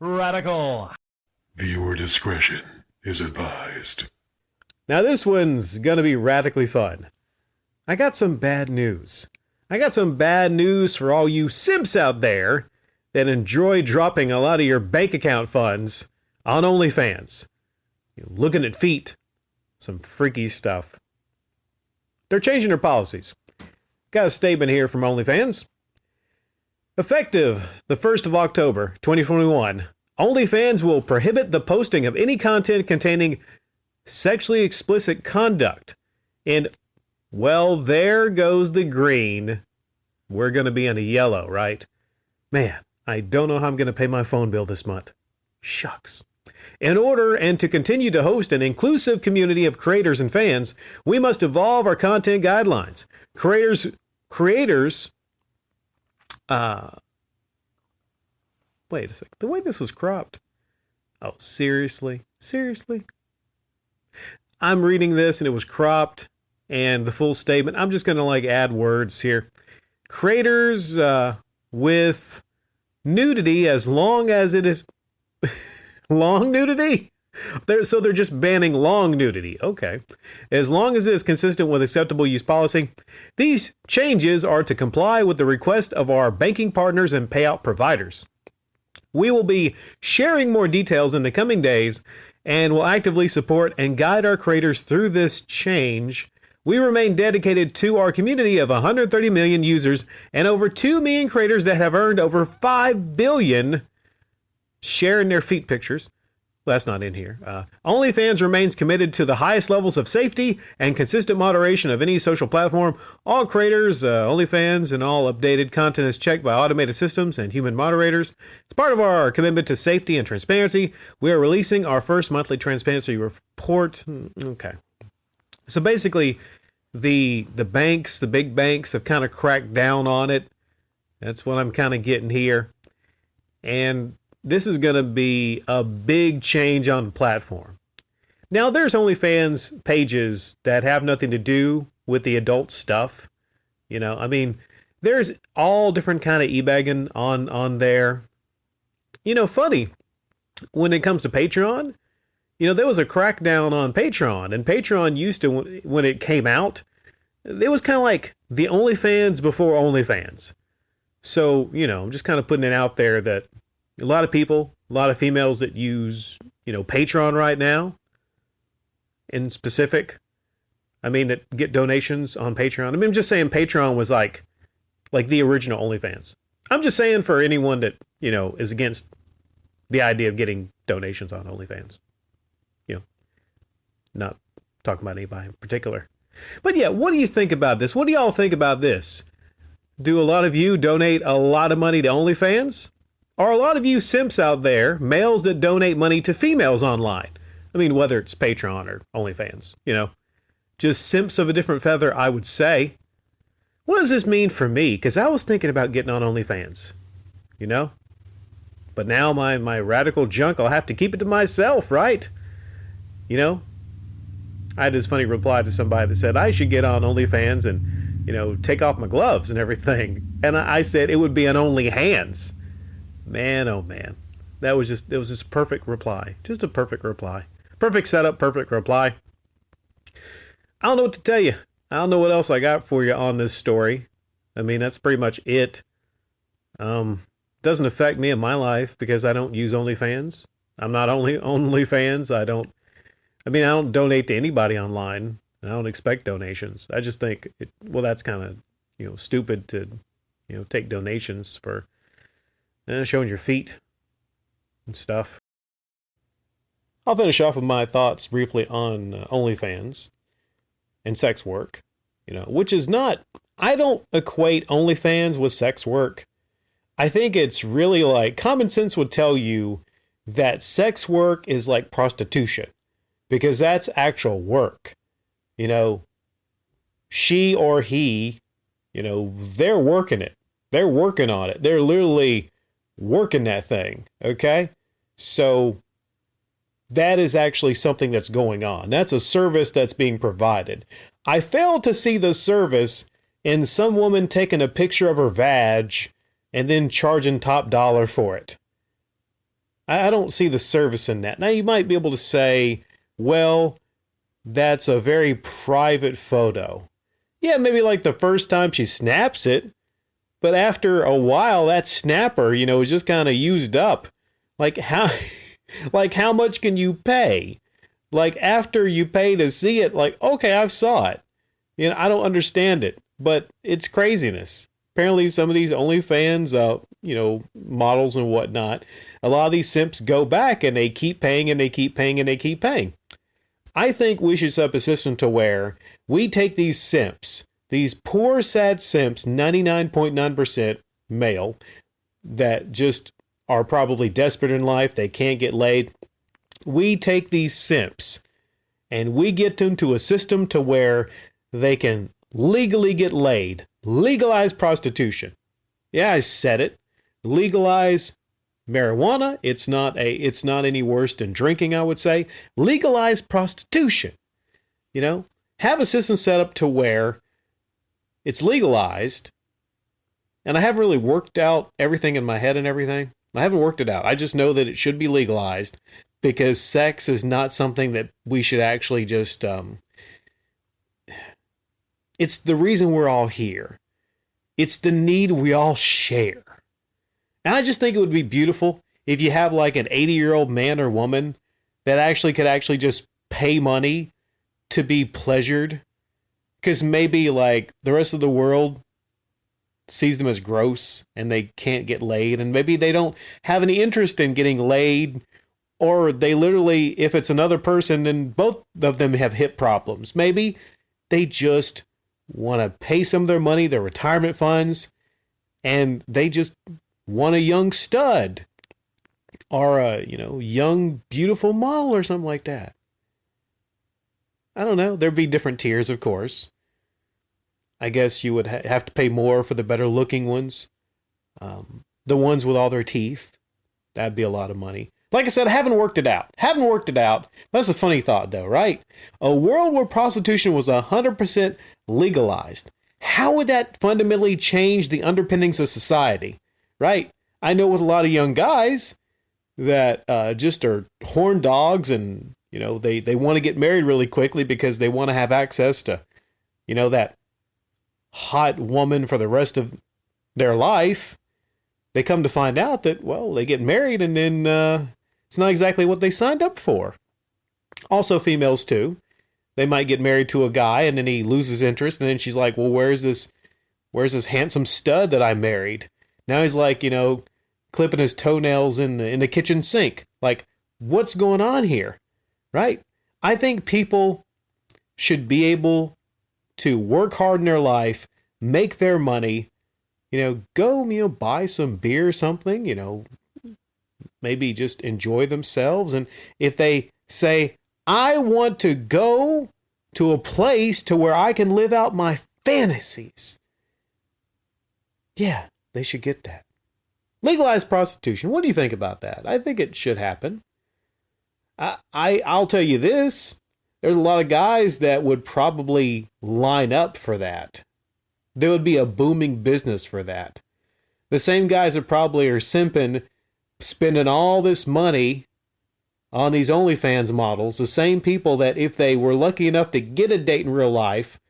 Radical. Viewer discretion is advised. Now this one's gonna be radically fun. I got some bad news. I got some bad news for all you simps out there that enjoy dropping a lot of your bank account funds on OnlyFans. Looking at feet. Some freaky stuff. They're changing their policies. Got a statement here from OnlyFans. Effective the 1st of October, 2021, OnlyFans will prohibit the posting of any content containing sexually explicit conduct. And, well, there goes the green. We're going to be in a yellow, right? Man, I don't know how I'm going to pay my phone bill this month. Shucks. In order and to continue to host an inclusive community of creators and fans, we must evolve our content guidelines. Creators, wait a sec. The way this was cropped. Oh, seriously? Seriously? I'm reading this and it was cropped and the full statement. I'm just going to add words here. Creators with nudity as long as it is long nudity. So they're just banning long nudity. Okay. As long as it is consistent with acceptable use policy. These changes are to comply with the request of our banking partners and payout providers. We will be sharing more details in the coming days and will actively support and guide our creators through this change. We remain dedicated to our community of 130 million users and over 2 million creators that have earned over 5 billion sharing their feet pictures. That's not in here. OnlyFans remains committed to the highest levels of safety and consistent moderation of any social platform. All creators, OnlyFans, and all updated content is checked by automated systems and human moderators. As part of our commitment to safety and transparency, we are releasing our first monthly transparency report. Okay. So basically, the banks, the big banks, have kind of cracked down on it. That's what I'm kind of getting here. And this is going to be a big change on the platform. Now, there's OnlyFans pages that have nothing to do with the adult stuff. There's all different kind of e-bagging on there. Funny, when it comes to Patreon, there was a crackdown on Patreon, and Patreon used to, when it came out, it was kind of like the OnlyFans before OnlyFans. So, I'm just kind of putting it out there that a lot of people, a lot of females that use, Patreon right now, in specific, that get donations on Patreon. I'm just saying Patreon was like the original OnlyFans. I'm just saying for anyone that, is against the idea of getting donations on OnlyFans. Not talking about anybody in particular. But yeah, what do you think about this? What do y'all think about this? Do a lot of you donate a lot of money to OnlyFans? Are a lot of you simps out there, males that donate money to females online? Whether it's Patreon or OnlyFans, just simps of a different feather, I would say. What does this mean for me? Because I was thinking about getting on OnlyFans, But now my radical junk, I'll have to keep it to myself, right? I had this funny reply to somebody that said I should get on OnlyFans and, take off my gloves and everything. And I said it would be an only hands. Man, oh man. It was just perfect reply. Just a perfect reply. Perfect setup, perfect reply. I don't know what to tell you. I don't know what else I got for you on this story. That's pretty much it. Doesn't affect me in my life because I don't use OnlyFans. I'm not OnlyFans. I don't donate to anybody online. I don't expect donations. I just think, that's kind of, stupid to, take donations for showing your feet and stuff. I'll finish off with my thoughts briefly on OnlyFans and sex work, which is not, I don't equate OnlyFans with sex work. I think it's really like common sense would tell you that sex work is like prostitution because that's actual work. She or he, they're working it. They're working on it. They're literally working that thing. Okay. So that is actually something that's going on. That's a service that's being provided. I fail to see the service in some woman taking a picture of her vag and then charging top dollar for it. I don't see the service in that. Now, you might be able to say, well, that's a very private photo. Yeah, maybe like the first time she snaps it, but after a while, that snapper, is just kind of used up. Like how, like how much can you pay? Like after you pay to see it, like, okay, I saw it. I don't understand it, but it's craziness. Apparently some of these OnlyFans, models and whatnot, a lot of these simps go back and they keep paying and they keep paying and they keep paying. I think we should set up a system to where we take these simps, these poor, sad simps, 99.9% male, that just are probably desperate in life, they can't get laid. We take these simps and we get them to a system to where they can legally get laid. Legalize prostitution. Yeah, I said it. Legalize marijuana. It's not any worse than drinking, I would say. Legalize prostitution. Have a system set up to where it's legalized. And I haven't really worked out everything in my head and everything. I haven't worked it out. I just know that it should be legalized because sex is not something that we should actually just, it's the reason we're all here. It's the need we all share. And I just think it would be beautiful if you have like an 80-year-old man or woman that could just pay money to be pleasured. Because maybe like the rest of the world sees them as gross and they can't get laid. And maybe they don't have any interest in getting laid. Or they literally, if it's another person, then both of them have hip problems. Maybe they just want to pay some of their money, their retirement funds, and they just want a young stud or a, young, beautiful model or something like that. I don't know. There'd be different tiers, of course. I guess you would have to pay more for the better looking ones. The ones with all their teeth. That'd be a lot of money. Like I said, I haven't worked it out. That's a funny thought, though, right? A world where prostitution was 100% legalized. How would that fundamentally change the underpinnings of society, right? I know with a lot of young guys that just are horn dogs and, they want to get married really quickly because they want to have access to, that hot woman for the rest of their life. They come to find out that, well, they get married and then it's not exactly what they signed up for. Also females too. They might get married to a guy and then he loses interest and then she's like, well, where's this handsome stud that I married? Now he's like, clipping his toenails in the kitchen sink. Like, what's going on here? Right? I think people should be able to work hard in their life, make their money, go, buy some beer or something, maybe just enjoy themselves. And if they say, I want to go to a place to where I can live out my fantasies, yeah, they should get that. Legalize prostitution. What do you think about that? I think it should happen. I'll tell you this. There's a lot of guys that would probably line up for that. There would be a booming business for that. The same guys that probably are simping, spending all this money on these OnlyFans models, the same people that if they were lucky enough to get a date in real life,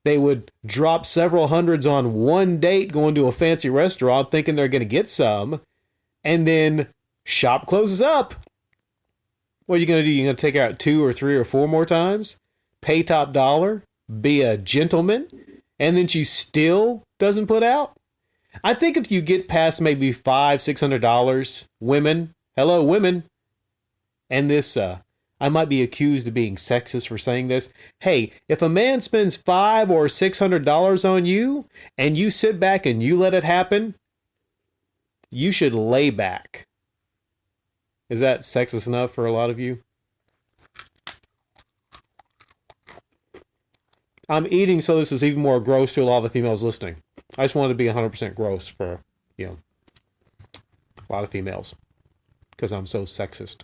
they would drop several hundreds on one date going to a fancy restaurant thinking they're going to get some, and then shop closes up. What are you going to do? You're going to take her out 2 or 3 or 4 more times? Pay top dollar? Be a gentleman? And then she still doesn't put out? I think if you get past maybe $500-$600, women, hello women, and this, I might be accused of being sexist for saying this. Hey, if a man spends $500 or $600 on you, and you sit back and you let it happen, you should lay back. Is that sexist enough for a lot of you? I'm eating, so this is even more gross to a lot of the females listening. I just wanted to be 100% gross for, a lot of females. Because I'm so sexist.